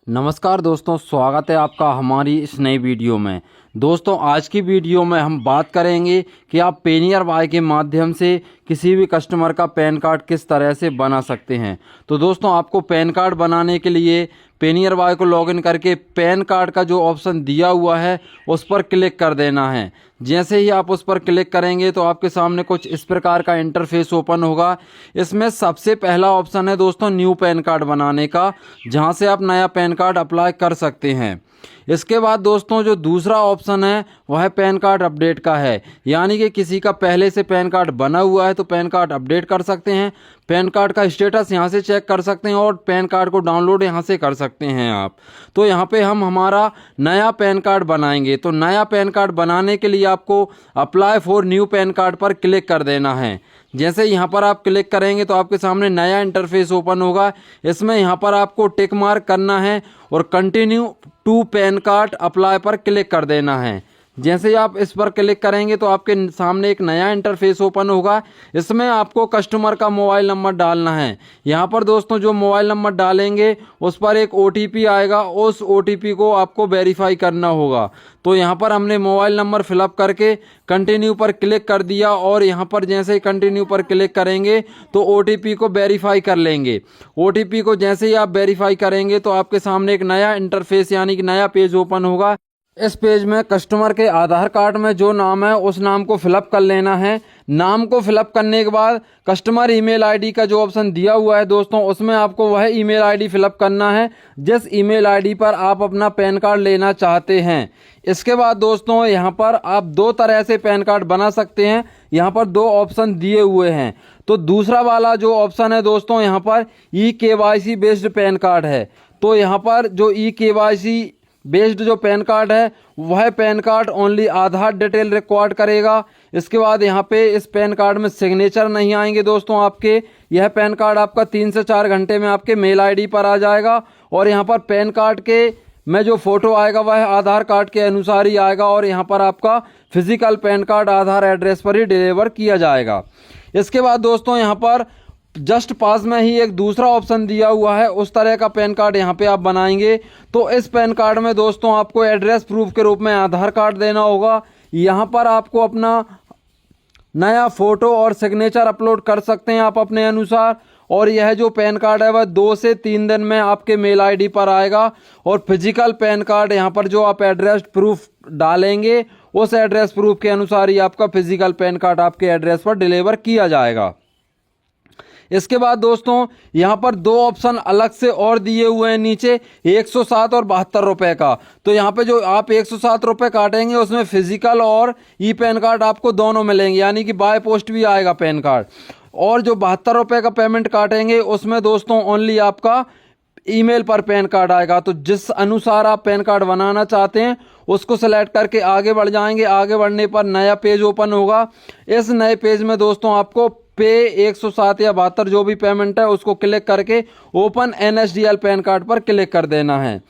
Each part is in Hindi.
नमस्कार दोस्तों, स्वागत है आपका हमारी इस नई वीडियो में। दोस्तों, आज की वीडियो में हम बात करेंगे कि आप पेनियर बाय के माध्यम से किसी भी कस्टमर का पैन कार्ड किस तरह से बना सकते हैं। तो दोस्तों, आपको पैन कार्ड बनाने के लिए पेनियर बाय को लॉगिन करके पैन कार्ड का जो ऑप्शन दिया हुआ है उस पर क्लिक कर देना है। जैसे ही आप उस पर क्लिक करेंगे तो आपके सामने कुछ इस प्रकार का इंटरफेस ओपन होगा। इसमें सबसे पहला ऑप्शन है दोस्तों न्यू पैन कार्ड बनाने का, जहां से आप नया पैन कार्ड अप्लाई कर सकते हैं। इसके बाद दोस्तों जो दूसरा ऑप्शन है वह पैन कार्ड अपडेट का है, यानी कि किसी का पहले से पैन कार्ड बना हुआ है तो पैन कार्ड अपडेट कर सकते हैं, पैन कार्ड का स्टेटस यहां से चेक कर सकते हैं और पैन कार्ड को डाउनलोड यहां से कर सकते हैं आप। तो यहां पे हम हमारा नया पैन कार्ड बनाएंगे। तो नया पैन कार्ड बनाने के लिए आपको apply for new pan card पर क्लिक कर देना है। जैसे यहाँ पर आप क्लिक करेंगे तो आपके सामने नया इंटरफेस ओपन होगा। इसमें यहाँ पर आपको टिक मार्क करना है और continue to PAN card apply पर क्लिक कर देना है। जैसे ही आप इस पर क्लिक करेंगे तो आपके सामने एक नया इंटरफेस ओपन होगा। इसमें आपको कस्टमर का मोबाइल नंबर डालना है। यहाँ पर दोस्तों जो मोबाइल नंबर डालेंगे उस पर एक OTP आएगा, उस OTP को आपको वेरीफाई करना होगा। तो यहाँ पर हमने मोबाइल नंबर फिलअप करके कंटिन्यू पर क्लिक कर दिया और यहाँ पर जैसे ही कंटिन्यू पर क्लिक करेंगे तो OTP को वेरीफाई कर लेंगे। OTP को जैसे ही आप वेरीफाई करेंगे तो आपके सामने एक नया इंटरफेस यानी कि नया पेज ओपन होगा। इस पेज में कस्टमर के आधार कार्ड में जो नाम है उस नाम को फिलअप कर लेना है। नाम को फिलअप करने के बाद कस्टमर ईमेल आईडी का जो ऑप्शन दिया हुआ है दोस्तों, उसमें आपको वह ईमेल आईडी फिलअप करना है जिस ईमेल आईडी पर आप अपना पैन कार्ड लेना चाहते हैं। इसके बाद दोस्तों यहाँ पर आप दो तरह से पैन कार्ड बना सकते हैं। यहाँ पर दो ऑप्शन दिए हुए हैं। तो दूसरा वाला जो ऑप्शन है दोस्तों, यहाँ पर eKYC बेस्ड पैन कार्ड है। तो यहाँ पर जो eKYC बेस्ड जो पैन कार्ड है वह पैन कार्ड ओनली आधार डिटेल रिकॉर्ड करेगा। इसके बाद यहाँ पे इस पैन कार्ड में सिग्नेचर नहीं आएंगे दोस्तों आपके। यह पैन कार्ड आपका 3 से 4 घंटे में आपके मेल आईडी पर आ जाएगा और यहाँ पर पैन कार्ड के में जो फोटो आएगा वह आधार कार्ड के अनुसार ही आएगा और यहाँ पर आपका फिजिकल पैन कार्ड आधार एड्रेस पर ही डिलीवर किया जाएगा। इसके बाद दोस्तों यहाँ पर जस्ट पास में ही एक दूसरा ऑप्शन दिया हुआ है, उस तरह का पैन कार्ड यहाँ पे आप बनाएंगे। तो इस पैन कार्ड में दोस्तों आपको एड्रेस प्रूफ के रूप में आधार कार्ड देना होगा। यहाँ पर आपको अपना नया फोटो और सिग्नेचर अपलोड कर सकते हैं आप अपने अनुसार। और यह जो पैन कार्ड है वह 2 से 3 दिन में आपके मेल आईडी पर आएगा। और फिजिकल पैन कार्ड यहाँ पर जो आप एड्रेस प्रूफ डालेंगे उस एड्रेस प्रूफ के अनुसार ही आपका फिजिकल पैन कार्ड आपके एड्रेस पर डिलीवर किया जाएगा। इसके बाद दोस्तों यहाँ पर दो ऑप्शन अलग से और दिए हुए हैं नीचे, 107 और 72 रुपये का। तो यहाँ पे जो आप 107 रुपये काटेंगे उसमें फिजिकल और ई पैन कार्ड आपको दोनों मिलेंगे, यानी कि बाय पोस्ट भी आएगा पैन कार्ड। और जो 72 रुपये का पेमेंट काटेंगे उसमें दोस्तों ओनली आपका ईमेल पर पैन कार्ड आएगा। तो जिस अनुसार आप पैन कार्ड बनाना चाहते हैं उसको सेलेक्ट करके आगे बढ़ जाएंगे। आगे बढ़ने पर नया पेज ओपन होगा। इस नए पेज में दोस्तों आपको पे 107 या 72 जो भी पेमेंट है उसको क्लिक करके ओपन NSDL पैन कार्ड पर क्लिक कर देना है।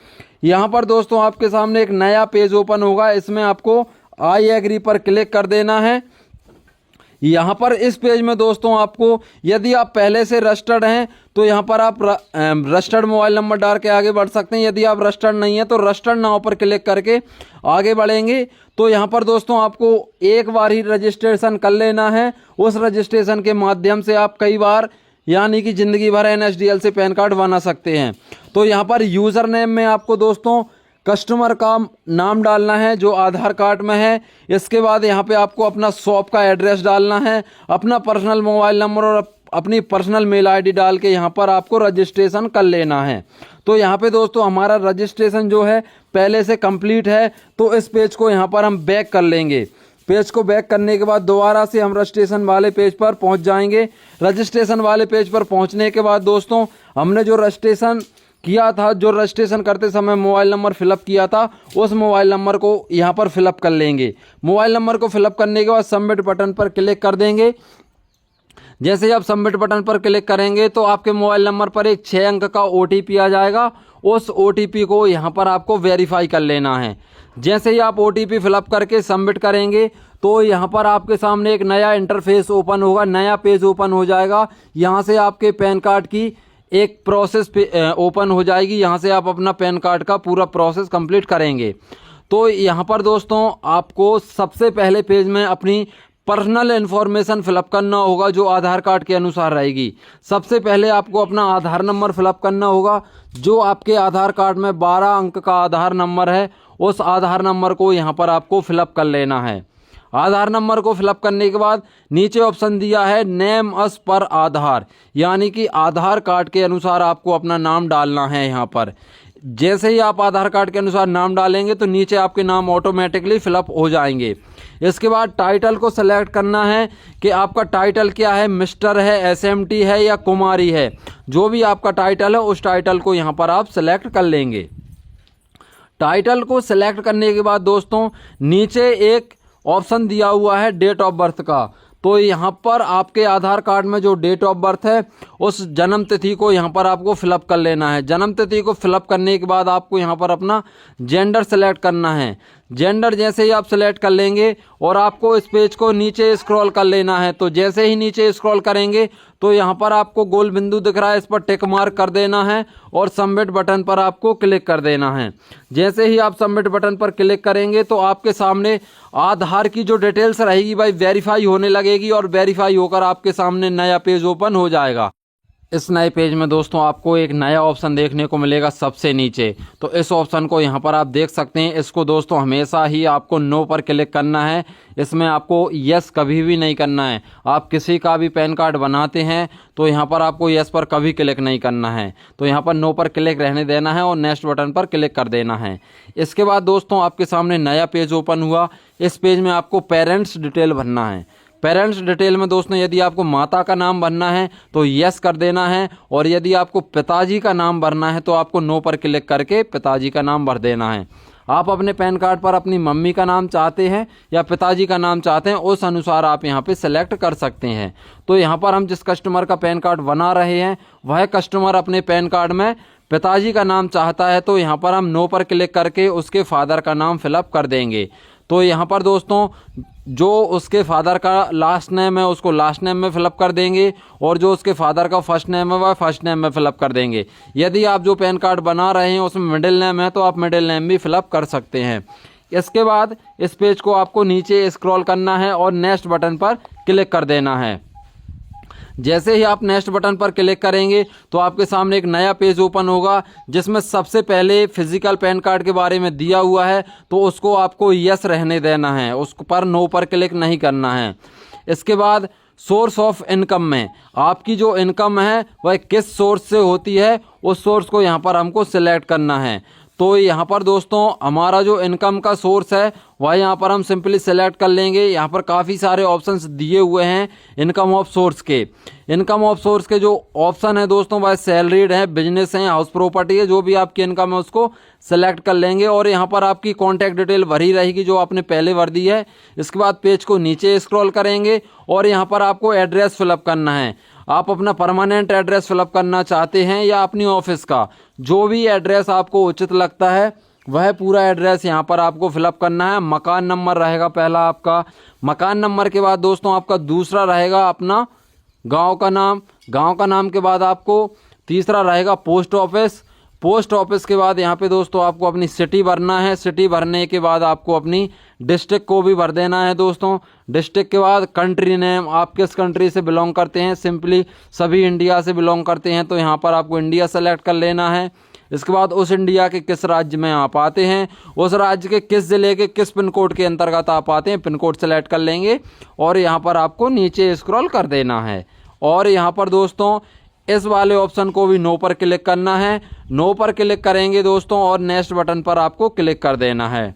यहाँ पर दोस्तों आपके सामने एक नया पेज ओपन होगा। इसमें आपको आई एग्री पर क्लिक कर देना है। यहाँ पर इस पेज में दोस्तों आपको यदि आप पहले से रजिस्टर्ड हैं तो यहाँ पर आप रजिस्टर्ड मोबाइल नंबर डाल के आगे बढ़ सकते हैं। यदि आप रजिस्टर्ड नहीं है तो रजिस्टर्ड नाउ पर क्लिक करके आगे बढ़ेंगे। तो यहाँ पर दोस्तों आपको एक बार ही रजिस्ट्रेशन कर लेना है। उस रजिस्ट्रेशन के माध्यम से आप कई बार यानी कि ज़िंदगी भर NSDL से पैन कार्ड बना सकते हैं। तो यहाँ पर यूज़र नेम में आपको दोस्तों कस्टमर का नाम डालना है जो आधार कार्ड में है। इसके बाद यहाँ पे आपको अपना शॉप का एड्रेस डालना है, अपना पर्सनल मोबाइल नंबर और अपनी पर्सनल मेल आईडी डाल के यहाँ पर आपको रजिस्ट्रेशन कर लेना है। तो यहाँ पे दोस्तों हमारा रजिस्ट्रेशन जो है पहले से कंप्लीट है। तो इस पेज को यहाँ पर हम बैक कर लेंगे। पेज को बैक करने के बाद दोबारा से हम रजिस्ट्रेशन वाले पेज पर पहुँच जाएंगे। रजिस्ट्रेशन वाले पेज पर पहुँचने के बाद दोस्तों हमने जो रजिस्ट्रेशन किया था, जो रजिस्ट्रेशन करते समय मोबाइल नंबर फिलअप किया था, उस मोबाइल नंबर को यहाँ पर फिलअप कर लेंगे। मोबाइल नंबर को फिलअप करने के बाद सबमिट बटन पर क्लिक कर देंगे। जैसे ही आप सबमिट बटन पर क्लिक करेंगे तो आपके मोबाइल नंबर पर एक 6 अंक का OTP आ जाएगा। उस OTP को यहाँ पर आपको वेरीफाई कर लेना है। जैसे ही आप OTP फिलअप करके सबमिट करेंगे तो यहाँ पर आपके सामने एक नया इंटरफेस ओपन होगा, नया पेज ओपन हो जाएगा। यहाँ से आपके पैन कार्ड की एक प्रोसेस पे ओपन हो जाएगी। यहाँ से आप अपना पैन कार्ड का पूरा प्रोसेस कंप्लीट करेंगे। तो यहाँ पर दोस्तों आपको सबसे पहले पेज में अपनी पर्सनल इन्फॉर्मेशन फिलअप करना होगा, जो आधार कार्ड के अनुसार रहेगी। सबसे पहले आपको अपना आधार नंबर फिलअप करना होगा। जो आपके आधार कार्ड में 12 अंक का आधार नंबर है, उस आधार नंबर को यहाँ पर आपको फिलअप कर लेना है। आधार नंबर को फिलअप करने के बाद नीचे ऑप्शन दिया है नेम अस पर आधार, यानी कि आधार कार्ड के अनुसार आपको अपना नाम डालना है। यहाँ पर जैसे ही आप आधार कार्ड के अनुसार नाम डालेंगे तो नीचे आपके नाम ऑटोमेटिकली फिलअप हो जाएंगे। इसके बाद टाइटल को सेलेक्ट करना है कि आपका टाइटल क्या है, मिस्टर है, एसएमटी है या कुमारी है। जो भी आपका टाइटल है उस टाइटल को यहाँ पर आप सेलेक्ट कर लेंगे। टाइटल को सेलेक्ट करने के बाद दोस्तों नीचे एक ऑप्शन दिया हुआ है डेट ऑफ बर्थ का। तो यहाँ पर आपके आधार कार्ड में जो डेट ऑफ बर्थ है उस जन्म तिथि को यहाँ पर आपको फिलअप कर लेना है। जन्म तिथि को फिलअप करने के बाद आपको यहाँ पर अपना जेंडर सेलेक्ट करना है। जेंडर जैसे ही आप सेलेक्ट कर लेंगे और आपको इस पेज को नीचे स्क्रॉल कर लेना है। तो जैसे ही नीचे स्क्रॉल करेंगे तो यहाँ पर आपको गोल बिंदु दिख रहा है, इस पर टिक मार्क कर देना है और सबमिट बटन पर आपको क्लिक कर देना है। जैसे ही आप सबमिट बटन पर क्लिक करेंगे तो आपके सामने आधार की जो डिटेल्स रहेगी भाई वेरीफाई होने लगेगी और वेरीफाई होकर आपके सामने नया पेज ओपन हो जाएगा। इस नए पेज में दोस्तों आपको एक नया ऑप्शन देखने को मिलेगा सबसे नीचे। तो इस ऑप्शन को यहाँ पर आप देख सकते हैं। इसको दोस्तों हमेशा ही आपको नो पर क्लिक करना है। इसमें आपको यस कभी भी नहीं करना है। आप किसी का भी पैन कार्ड बनाते हैं तो यहाँ पर आपको यस पर कभी क्लिक नहीं करना है। तो यहाँ पर नो पर क्लिक रहने देना है और नेक्स्ट बटन पर क्लिक कर देना है। इसके बाद दोस्तों आपके सामने नया पेज ओपन हुआ। इस पेज में आपको पेरेंट्स डिटेल भरना है। पेरेंट्स डिटेल में दोस्तों यदि आपको माता का नाम भरना है तो यस कर देना है, और यदि आपको पिताजी का नाम भरना है तो आपको नो पर क्लिक करके पिताजी का नाम भर देना है। आप अपने पैन कार्ड पर अपनी मम्मी का नाम चाहते हैं या पिताजी का नाम चाहते हैं, उस अनुसार आप यहाँ पे सेलेक्ट कर सकते हैं। तो यहाँ पर हम जिस कस्टमर का पैन कार्ड बना रहे हैं वह कस्टमर अपने पैन कार्ड में पिताजी का नाम चाहता है, तो यहाँ पर हम नो पर क्लिक करके उसके फादर का नाम फिलअप कर देंगे। तो यहाँ पर दोस्तों जो उसके फादर का लास्ट नेम है उसको लास्ट नेम में फिलअप कर देंगे, और जो उसके फादर का फर्स्ट नेम है वह फर्स्ट नेम में फिलअप कर देंगे। यदि आप जो पैन कार्ड बना रहे हैं उसमें मिडिल नेम है तो आप मिडिल नेम भी फिलअप कर सकते हैं। इसके बाद इस पेज को आपको नीचे स्क्रॉल करना है और नेक्स्ट बटन पर क्लिक कर देना है। जैसे ही आप नेक्स्ट बटन पर क्लिक करेंगे तो आपके सामने एक नया पेज ओपन होगा, जिसमें सबसे पहले फिजिकल पैन कार्ड के बारे में दिया हुआ है, तो उसको आपको यस रहने देना है, उस पर नो पर क्लिक नहीं करना है। इसके बाद सोर्स ऑफ इनकम में आपकी जो इनकम है वह किस सोर्स से होती है, उस सोर्स को यहाँ पर हमको सिलेक्ट करना है। तो यहाँ पर दोस्तों हमारा जो इनकम का सोर्स है वह यहाँ पर हम सिंपली सेलेक्ट कर लेंगे। यहाँ पर काफ़ी सारे ऑप्शंस दिए हुए हैं इनकम ऑफ सोर्स के। इनकम ऑफ सोर्स के जो ऑप्शन है दोस्तों वह सैलरीड है, बिजनेस है, हाउस प्रॉपर्टी है, जो भी आपकी इनकम है उसको सेलेक्ट कर लेंगे। और यहाँ पर आपकी कॉन्टैक्ट डिटेल भरी रहेगी जो आपने पहले भर दी है। इसके बाद पेज को नीचे स्क्रॉल करेंगे और यहाँ पर आपको एड्रेस फिलअप करना है। आप अपना परमानेंट एड्रेस फिलअप करना चाहते हैं या अपनी ऑफिस का, जो भी एड्रेस आपको उचित लगता है वह पूरा एड्रेस यहाँ पर आपको फिलअप करना है। मकान नंबर रहेगा पहला आपका। मकान नंबर के बाद दोस्तों आपका दूसरा रहेगा अपना गांव का नाम। गांव का नाम के बाद आपको तीसरा रहेगा पोस्ट ऑफिस। पोस्ट ऑफिस के बाद यहाँ पे दोस्तों आपको अपनी सिटी भरना है। सिटी भरने के बाद आपको अपनी डिस्ट्रिक्ट को भी भर देना है दोस्तों। डिस्ट्रिक्ट के बाद कंट्री नेम, आप किस कंट्री से बिलोंग करते हैं, सिंपली सभी इंडिया से बिलोंग करते हैं तो यहाँ पर आपको इंडिया सेलेक्ट कर लेना है। इसके बाद उस इंडिया के किस राज्य में आप आते हैं, उस राज्य के किस ज़िले के किस पिन कोड के अंतर्गत आप आते हैं, पिन कोड सेलेक्ट कर लेंगे और यहाँ पर आपको नीचे स्क्रॉल कर देना है। और यहाँ पर दोस्तों इस वाले ऑप्शन को भी नो पर क्लिक करना है। नो पर क्लिक करेंगे दोस्तों और नेक्स्ट बटन पर आपको क्लिक कर देना है।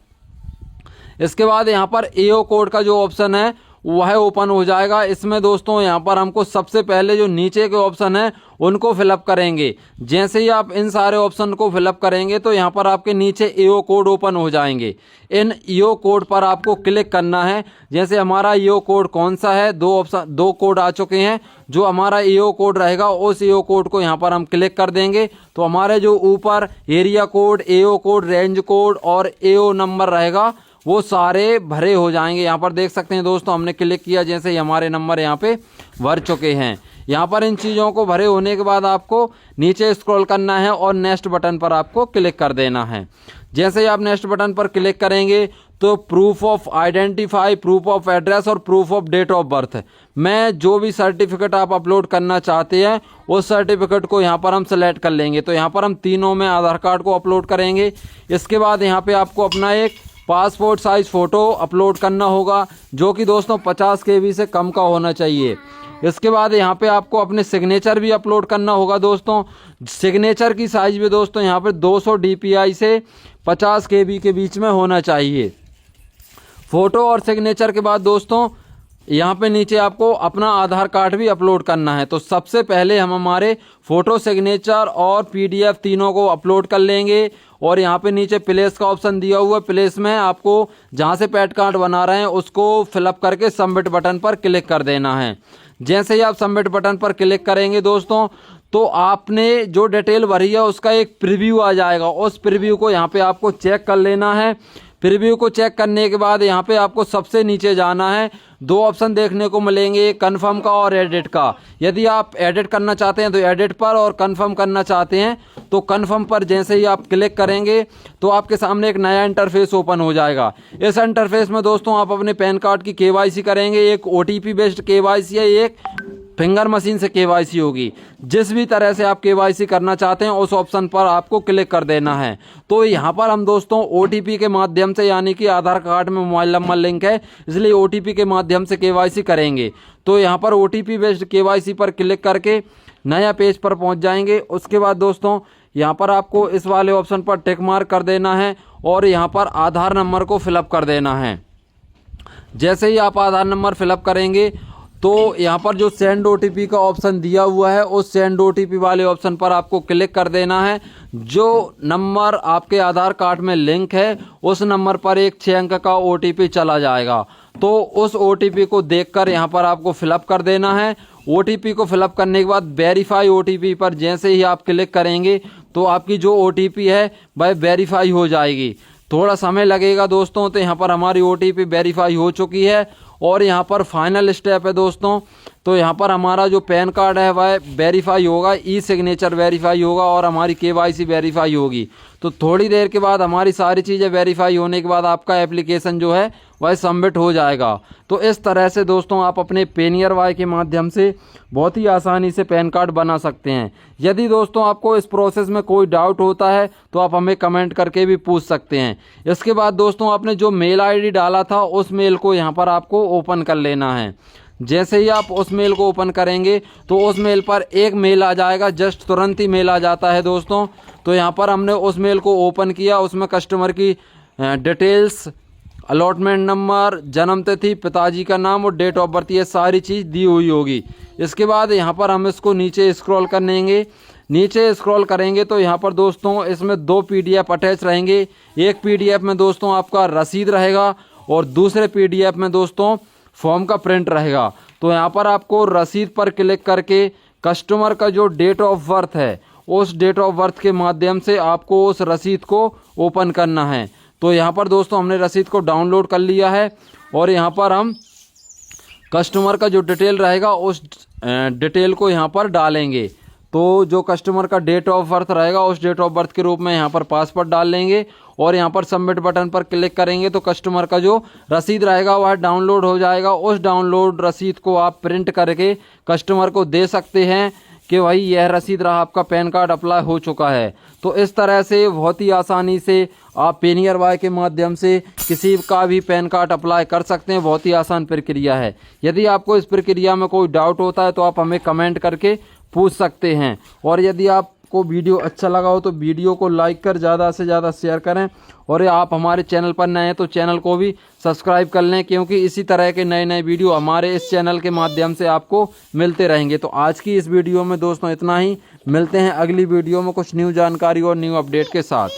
इसके बाद यहाँ पर एओ कोड का जो ऑप्शन है वह ओपन हो जाएगा। इसमें दोस्तों यहाँ पर हमको सबसे पहले जो नीचे के ऑप्शन है उनको फिलअप करेंगे। जैसे ही आप इन सारे ऑप्शन को फिलअप करेंगे तो यहाँ पर आपके नीचे एओ कोड ओपन हो जाएंगे। इन एओ कोड पर आपको क्लिक करना है। जैसे हमारा एओ कोड कौन सा है, दो कोड आ चुके हैं। जो हमारा एओ कोड रहेगा उस एओ कोड को यहाँ पर हम क्लिक कर देंगे तो हमारे जो ऊपर एरिया कोड, एओ कोड, रेंज कोड और एओ नंबर रहेगा वो सारे भरे हो जाएंगे। यहाँ पर देख सकते हैं दोस्तों हमने क्लिक किया, जैसे ही हमारे नंबर यहाँ पे भर चुके हैं। यहाँ पर इन चीज़ों को भरे होने के बाद आपको नीचे स्क्रॉल करना है और नेक्स्ट बटन पर आपको क्लिक कर देना है। जैसे ही आप नेक्स्ट बटन पर क्लिक करेंगे तो proof of identify, proof of address और proof of date of birth में जो भी सर्टिफिकेट आप अपलोड करना चाहते हैं उस सर्टिफिकेट को यहाँ पर हम सेलेक्ट कर लेंगे। तो यहाँ पर हम तीनों में आधार कार्ड को अपलोड करेंगे। इसके बाद यहाँ पे आपको अपना एक पासपोर्ट साइज फ़ोटो अपलोड करना होगा, जो कि दोस्तों 50 KB से कम का होना चाहिए। इसके बाद यहाँ पे आपको अपने सिग्नेचर भी अपलोड करना होगा दोस्तों। सिग्नेचर की साइज़ भी दोस्तों यहाँ पे 200 DPI से 50 KB के बीच में होना चाहिए। फ़ोटो और सिग्नेचर के बाद दोस्तों यहाँ पे नीचे आपको अपना आधार कार्ड भी अपलोड करना है। तो सबसे पहले हम हमारे फ़ोटो, सिग्नेचर और PDF तीनों को अपलोड कर लेंगे। और यहाँ पे नीचे प्लेस का ऑप्शन दिया हुआ है, प्लेस में आपको जहाँ से पैन कार्ड बना रहे हैं उसको फिलअप करके सबमिट बटन पर क्लिक कर देना है। जैसे ही आप सबमिट बटन पर क्लिक करेंगे दोस्तों तो आपने जो डिटेल भरी है उसका एक प्रीव्यू आ जाएगा। उस प्रीव्यू को यहाँ पे आपको चेक कर लेना है। प्रीव्यू को चेक करने के बाद यहाँ पे आपको सबसे नीचे जाना है। दो ऑप्शन देखने को मिलेंगे, कंफर्म का और एडिट का। यदि आप एडिट करना चाहते हैं तो एडिट पर, और कंफर्म करना चाहते हैं तो कंफर्म पर जैसे ही आप क्लिक करेंगे तो आपके सामने एक नया इंटरफेस ओपन हो जाएगा। इस इंटरफेस में दोस्तों आप अपने पैन कार्ड की KYC करेंगे। एक OTP बेस्ड KYC है, एक फिंगर मशीन से KYC होगी। जिस भी तरह से आप KYC करना चाहते हैं उस ऑप्शन पर आपको क्लिक कर देना है। तो यहाँ पर हम दोस्तों OTP के माध्यम से, यानी कि आधार कार्ड में मोबाइल नंबर लिंक है इसलिए OTP के माध्यम से KYC करेंगे। तो यहाँ पर OTP बेस्ड KYC पर क्लिक करके नया पेज पर पहुँच जाएंगे। उसके बाद दोस्तों यहाँ पर आपको इस वाले ऑप्शन पर टिक मार्क कर देना है और यहाँ पर आधार नंबर को फिलअप कर देना है। जैसे ही आप आधार नंबर फिलअप करेंगे तो यहाँ पर जो सेंड OTP का ऑप्शन दिया हुआ है उस सेंड OTP वाले ऑप्शन पर आपको क्लिक कर देना है। जो नंबर आपके आधार कार्ड में लिंक है उस नंबर पर एक 6 अंक का OTP चला जाएगा। तो उस OTP को देखकर यहाँ पर आपको फिलअप कर देना है। OTP को फिलअप करने के बाद वेरीफाई OTP पर जैसे ही आप क्लिक करेंगे तो आपकी जो OTP है वह वेरीफाई हो जाएगी। थोड़ा समय लगेगा दोस्तों। तो यहाँ पर हमारी OTP वेरीफाई हो चुकी है और यहाँ पर फाइनल स्टेप है दोस्तों। तो यहाँ पर हमारा जो पैन कार्ड है वह वेरीफाई होगा, सिग्नेचर वेरीफाई होगा और हमारी KYC वेरीफाई होगी। तो थोड़ी देर के बाद हमारी सारी चीज़ें वेरीफाई होने के बाद आपका एप्लीकेशन जो है वह सबमिट हो जाएगा। तो इस तरह से दोस्तों आप अपने पेनियर के माध्यम से बहुत ही आसानी से पैन कार्ड बना सकते हैं। यदि दोस्तों आपको इस प्रोसेस में कोई डाउट होता है तो आप हमें कमेंट करके भी पूछ सकते हैं। इसके बाद दोस्तों आपने जो मेल ID डाला था उस मेल को यहाँ पर आपको ओपन कर लेना है। जैसे ही आप उस मेल को ओपन करेंगे तो उस मेल पर एक मेल आ जाएगा, जस्ट तुरंत ही मेल आ जाता है दोस्तों। तो यहाँ पर हमने उस मेल को ओपन किया, उसमें कस्टमर की डिटेल्स, अलॉटमेंट नंबर, जन्म तिथि, पिताजी का नाम और डेट ऑफ बर्थ, ये सारी चीज़ दी हुई होगी। इसके बाद यहाँ पर हम इसको नीचे स्क्रॉल करेंगे। नीचे स्क्रॉल करेंगे तो यहाँ पर दोस्तों इसमें 2 PDF अटैच रहेंगे। एक PDF में दोस्तों आपका रसीद रहेगा और दूसरे PDF में दोस्तों फॉर्म का प्रिंट रहेगा। तो यहाँ पर आपको रसीद पर क्लिक करके कस्टमर का जो डेट ऑफ बर्थ है उस डेट ऑफ बर्थ के माध्यम से आपको उस रसीद को ओपन करना है। तो यहाँ पर दोस्तों हमने रसीद को डाउनलोड कर लिया है और यहाँ पर हम कस्टमर का जो डिटेल रहेगा उस डिटेल को यहाँ पर डालेंगे। तो जो कस्टमर का डेट ऑफ बर्थ रहेगा उस डेट ऑफ बर्थ के रूप में यहाँ पर पासवर्ड डाल लेंगे और यहाँ पर सबमिट बटन पर क्लिक करेंगे तो कस्टमर का जो रसीद रहेगा वह डाउनलोड हो जाएगा। उस डाउनलोड रसीद को आप प्रिंट करके कस्टमर को दे सकते हैं कि भाई यह रसीद रहा, आपका पैन कार्ड अप्लाई हो चुका है। तो इस तरह से बहुत ही आसानी से आप पेनियर के माध्यम से किसी का भी पैन कार्ड अप्लाई कर सकते हैं। बहुत ही आसान प्रक्रिया है। यदि आपको इस प्रक्रिया में कोई डाउट होता है तो आप हमें कमेंट करके पूछ सकते हैं। और यदि आपको वीडियो अच्छा लगा हो तो वीडियो को लाइक कर ज़्यादा से ज़्यादा शेयर करें। और आप हमारे चैनल पर नए हैं तो चैनल को भी सब्सक्राइब कर लें, क्योंकि इसी तरह के नए नए वीडियो हमारे इस चैनल के माध्यम से आपको मिलते रहेंगे। तो आज की इस वीडियो में दोस्तों इतना ही। मिलते हैं अगली वीडियो में कुछ न्यू जानकारी और न्यू अपडेट के साथ।